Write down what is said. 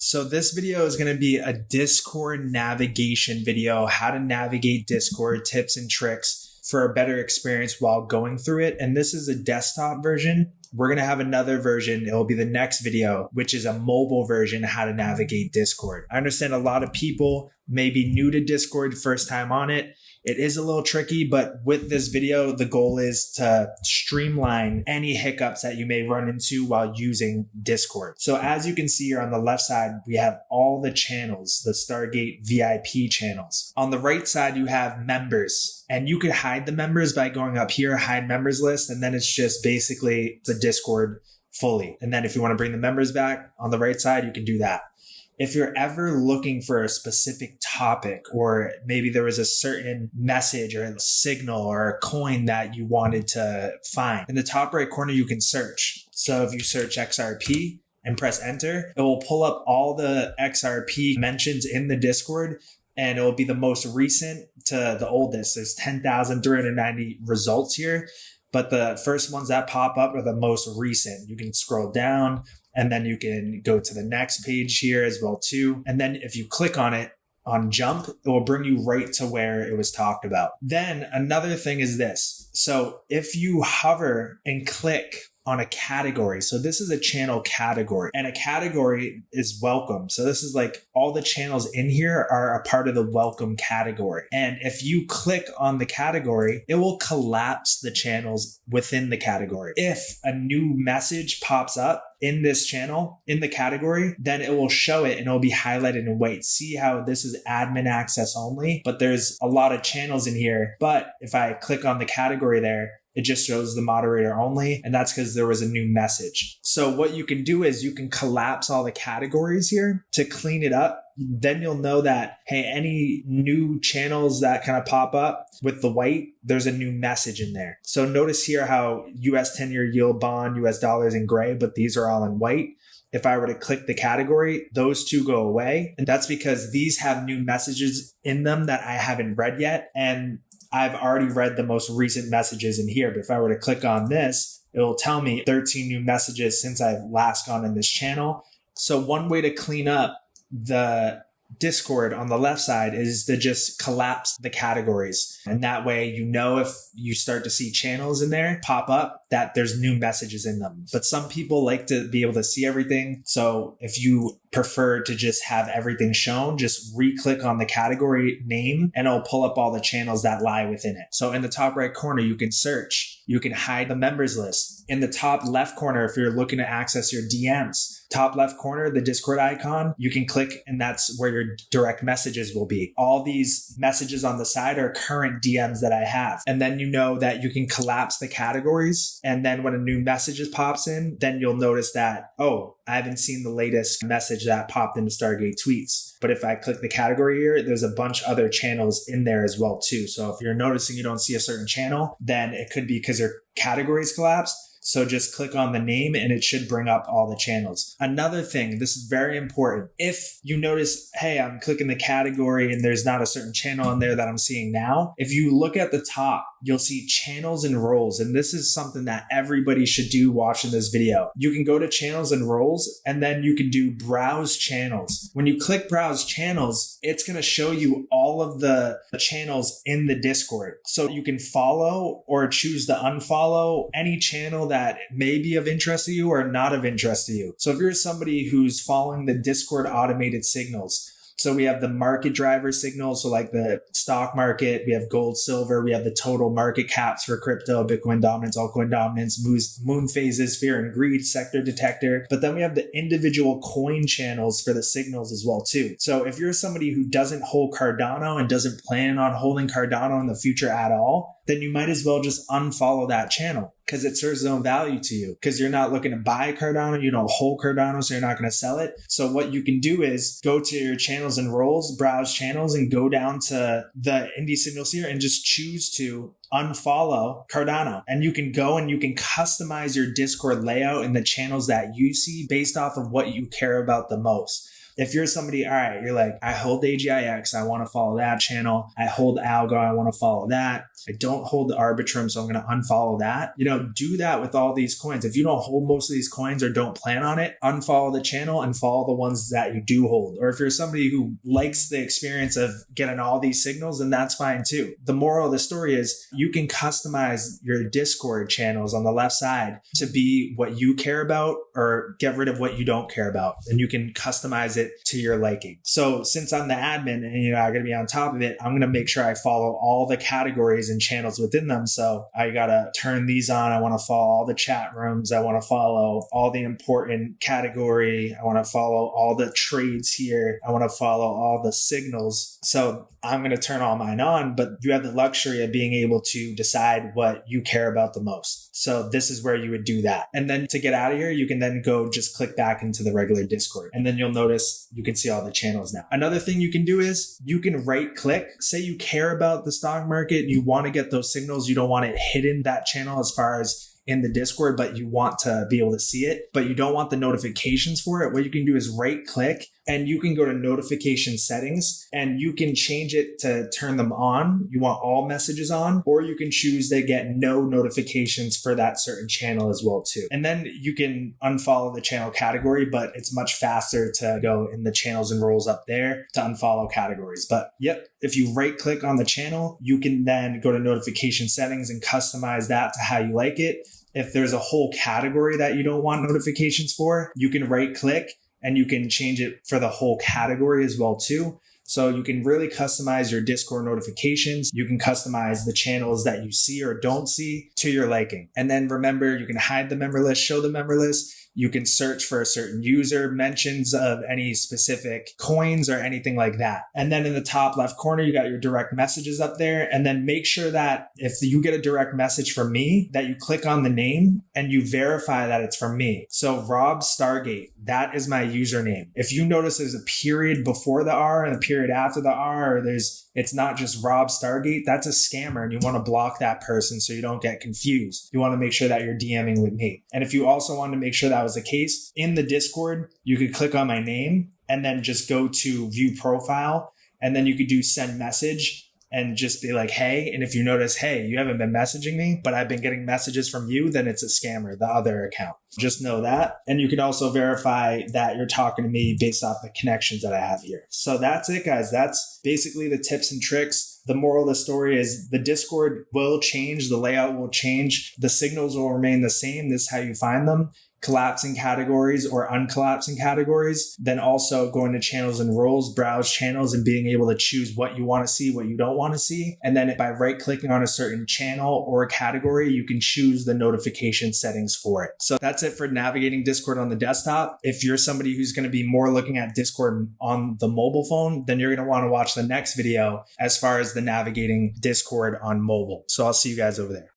So this video is going to be a Discord navigation video, how to navigate Discord, tips and tricks for a better experience while going through it. And this is a desktop version. We're going to have another version. It will be the next video, which is a mobile version, how to navigate Discord. I understand a lot of people may be new to Discord, first time on it. It is a little tricky, but with this video, the goal is to streamline any hiccups that you may run into while using Discord. So as you can see here on the left side, we have all the channels, the Stargate VIP channels. On the right side, you have members, and you could hide the members by going up here, hide members list, and then it's just basically the Discord fully. And then if you want to bring the members back on the right side, you can do that. If you're ever looking for a specific topic, or maybe there was a certain message or a signal or a coin that you wanted to find, in the top right corner, you can search. So if you search XRP and press enter, it will pull up all the XRP mentions in the Discord, and it will be the most recent to the oldest. There's 10,390 results here, but the first ones that pop up are the most recent. You can scroll down, and then you can go to the next page here as well too. And then if you click on it on jump, it will bring you right to where it was talked about. Then another thing is this. So if you hover and click on a category, so this is a channel category, and a category is welcome. So this is like all the channels in here are a part of the welcome category. And if you click on the category, it will collapse the channels within the category. If a new message pops up in this channel, in the category, then it will show it and it'll be highlighted in white. See how this is admin access only, but there's a lot of channels in here. But if I click on the category there, it just shows the moderator only, and that's because there was a new message. So what you can do is you can collapse all the categories here to clean it up. Then you'll know that, hey, any new channels that kind of pop up with the white, there's a new message in there. So notice here how US 10-year yield bond, US dollars in gray, but these are all in white. If I were to click the category, those two go away. And that's because these have new messages in them that I haven't read yet. And I've already read the most recent messages in here. But if I were to click on this, it will tell me 13 new messages since I've last gone in this channel. So one way to clean up the Discord on the left side is to just collapse the categories. And that way, you know, if you start to see channels in there pop up, that there's new messages in them. But some people like to be able to see everything. So if you prefer to just have everything shown, just re-click on the category name and it'll pull up all the channels that lie within it. So in the top right corner, you can search, you can hide the members list. In the top left corner, if you're looking to access your DMs, top left corner, the Discord icon, you can click and that's where your direct messages will be. All these messages on the side are current DMs that I have. And then you know that you can collapse the categories. And then when a new message pops in, then you'll notice that, oh, I haven't seen the latest message that popped into Stargate tweets. But if I click the category here, there's a bunch of other channels in there as well too. So if you're noticing you don't see a certain channel, then it could be because your categories collapsed. So just click on the name and it should bring up all the channels. Another thing, this is very important. If you notice, hey, I'm clicking the category and there's not a certain channel in there that I'm seeing now, if you look at the top, you'll see channels and roles. And this is something that everybody should do watching this video. You can go to channels and roles and then you can do browse channels. When you click browse channels, it's going to show you all of the channels in the Discord. So you can follow or choose to unfollow any channel that may be of interest to you or not of interest to you. So if you're somebody who's following the Discord automated signals, so we have the market driver signals, so like the stock market, we have gold, silver, we have the total market caps for crypto, Bitcoin dominance, altcoin dominance, moon phases, fear and greed, sector detector. But then we have the individual coin channels for the signals as well too. So if you're somebody who doesn't hold Cardano and doesn't plan on holding Cardano in the future at all, then you might as well just unfollow that channel because it serves no value to you because you're not looking to buy Cardano. You don't hold Cardano, so you're not going to sell it. So what you can do is go to your channels and roles, browse channels, and go down to the indie signals here and just choose to unfollow Cardano. And you can go and you can customize your Discord layout and the channels that you see based off of what you care about the most. If you're somebody, all right, you're like, I hold AGIX, I want to follow that channel. I hold Algo, I want to follow that. I don't hold the Arbitrum, so I'm going to unfollow that. Do that with all these coins. If you don't hold most of these coins or don't plan on it, unfollow the channel and follow the ones that you do hold. Or if you're somebody who likes the experience of getting all these signals, then that's fine too. The moral of the story is you can customize your Discord channels on the left side to be what you care about or get rid of what you don't care about. And you can customize it to your liking. So since I'm the admin and I got to be on top of it, I'm going to make sure I follow all the categories and channels within them. So I got to turn these on. I want to follow all the chat rooms. I want to follow all the important category. I want to follow all the trades here. I want to follow all the signals. So I'm going to turn all mine on, but you have the luxury of being able to decide what you care about the most. So this is where you would do that. And then to get out of here, you can then go just click back into the regular Discord. And then you'll notice you can see all the channels now. Another thing you can do is you can right click. Say you care about the stock market. You want to get those signals. You don't want it hidden, that channel, as far as in the Discord, but you want to be able to see it, but you don't want the notifications for it. What you can do is right click and you can go to notification settings and you can change it to turn them on. You want all messages on, or you can choose to get no notifications for that certain channel as well too. And then you can unfollow the channel category, but it's much faster to go in the channels and roles up there to unfollow categories. But yep, if you right click on the channel, you can then go to notification settings and customize that to how you like it. If there's a whole category that you don't want notifications for, you can right click and you can change it for the whole category as well too. So you can really customize your Discord notifications. You can customize the channels that you see or don't see to your liking. And then remember, you can hide the member list, show the member list. You can search for a certain user, mentions of any specific coins or anything like that. And then in the top left corner, you got your direct messages up there. And then make sure that if you get a direct message from me, that you click on the name and you verify that it's from me. So Rob Stargate, that is my username. If you notice there's a period before the R and a period after the R, or it's not just Rob Stargate, that's a scammer and you want to block that person so you don't get confused. You want to make sure that you're DMing with me. And if you also want to make sure that was the case, in the Discord, you could click on my name and then just go to view profile. And then you could do send message and just be like, hey. And if you notice, hey, you haven't been messaging me, but I've been getting messages from you, then it's a scammer, the other account. Just know that. And you can also verify that you're talking to me based off the connections that I have here. So that's it, guys. That's basically the tips and tricks. The moral of the story is the Discord will change. The layout will change. The signals will remain the same. This is how you find them. Collapsing categories or uncollapsing categories, then also going to channels and roles, browse channels and being able to choose what you want to see, what you don't want to see. And then by right clicking on a certain channel or a category, you can choose the notification settings for it. So that's it for navigating Discord on the desktop. If you're somebody who's going to be more looking at Discord on the mobile phone, then you're going to want to watch the next video as far as the navigating Discord on mobile. So I'll see you guys over there.